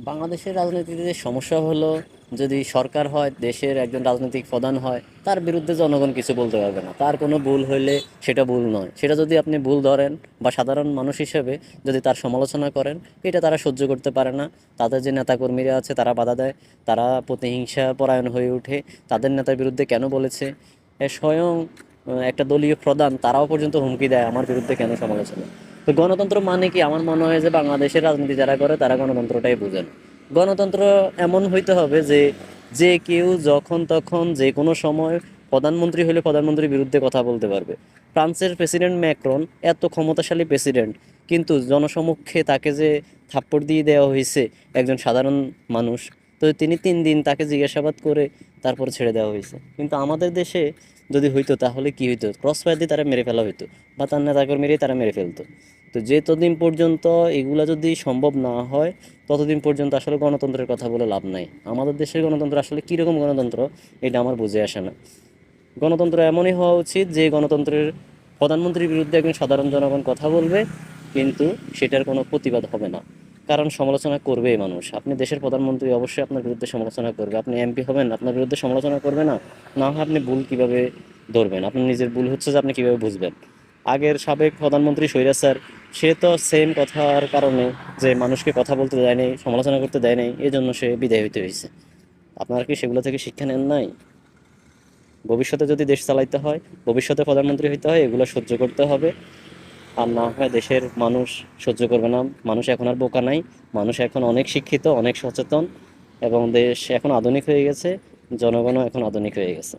বাংলাদেশের রাজনীতিতে যে সমস্যা হলো, যদি সরকার হয়, দেশের একজন রাজনৈতিক প্রধান হয়, তার বিরুদ্ধে জনগণ কিছু বলতে পারবে না। তার কোনো ভুল হইলে সেটা ভুল নয়, সেটা যদি আপনি ভুল ধরেন বা সাধারণ মানুষ হিসেবে যদি তার সমালোচনা করেন, এটা তারা সহ্য করতে পারে না। তাদের যে নেতাকর্মীরা আছে তারা বাধা দেয়, তারা প্রতিহিংসা পরায়ণ হয়ে ওঠে। তাদের নেতার বিরুদ্ধে কেন বলেছে, স্বয়ং একটা দলীয় প্রধান তারাও পর্যন্ত হুমকি দেয় আমার বিরুদ্ধে কেন সমালোচনা। তো গণতন্ত্র মানে কি, আমার মনে হয় যে বাংলাদেশের রাজনীতি যারা করে তারা গণতন্ত্রটাই বুঝেন। গণতন্ত্র এমন হইতে হবে যে যে কেউ যখন তখন যে কোনো সময় প্রধানমন্ত্রী হলে প্রধানমন্ত্রীর বিরুদ্ধে কথা বলতে পারবে। ফ্রান্সের প্রেসিডেন্ট ম্যাক্রন এত ক্ষমতাশালী প্রেসিডেন্ট, কিন্তু জনসমক্ষে তাকে যে থাপ্পড় দিয়ে দেওয়া হয়েছে একজন সাধারণ মানুষ, তো তিনি 3 দিন তাকে জিজ্ঞাসাবাদ করে তারপর ছেড়ে দেওয়া হয়েছে। কিন্তু আমাদের দেশে যদি হইতো তাহলে কি হইতো, ক্রস ফায়ার দিয়ে তারা মেরে ফেলা হইতো বা তার নেতাকর্মীরাই তারা মেরে ফেলতো। তো যতদিন পর্যন্ত এগুলা যদি সম্ভব না হয়, ততদিন পর্যন্ত আসলে গণতন্ত্রের কথা বলে লাভ নাই। আমাদের দেশের গণতন্ত্র আসলে কীরকম গণতন্ত্র, এটা আমার বুঝে আসে না। গণতন্ত্র এমনই হওয়া উচিত যে গণতন্ত্রের প্রধানমন্ত্রীর বিরুদ্ধে একজন সাধারণ জনগণ কথা বলবে, কিন্তু সেটার কোনো প্রতিবাদ হবে না। কারণ সমালোচনা করবেই মানুষ। আপনি দেশের প্রধানমন্ত্রী, অবশ্যই আপনার বিরুদ্ধে সমালোচনা করবে। আপনি এমপি হবেন, আপনার বিরুদ্ধে সমালোচনা করবে না? না হয় আপনি ভুল কিভাবে ধরবেন? আপনার নিজের ভুল হচ্ছে যে আপনি কিভাবে বুঝবেন? আগের সাবেক প্রধানমন্ত্রী স্বৈরাজ স্যার, সে তো সেম কথার কারণে, যে মানুষকে কথা বলতে দেয় নাই, সমালোচনা করতে দেয় নাই, এই জন্য সে বিদায় হইতে হয়েছে। আপনারা কি সেগুলো থেকে শিক্ষা নেন নাই? ভবিষ্যতে যদি দেশ চালাইতে হয়, ভবিষ্যতে প্রধানমন্ত্রী হইতে হয়, এগুলো সহ্য করতে হবে। আর না হয় দেশের মানুষ সহ্য করবে না। মানুষ এখন আর বোকা নাই, মানুষ এখন অনেক শিক্ষিত, অনেক সচেতন, এবং দেশ এখন আধুনিক হয়ে গেছে, জনগণও এখন আধুনিক হয়ে গেছে।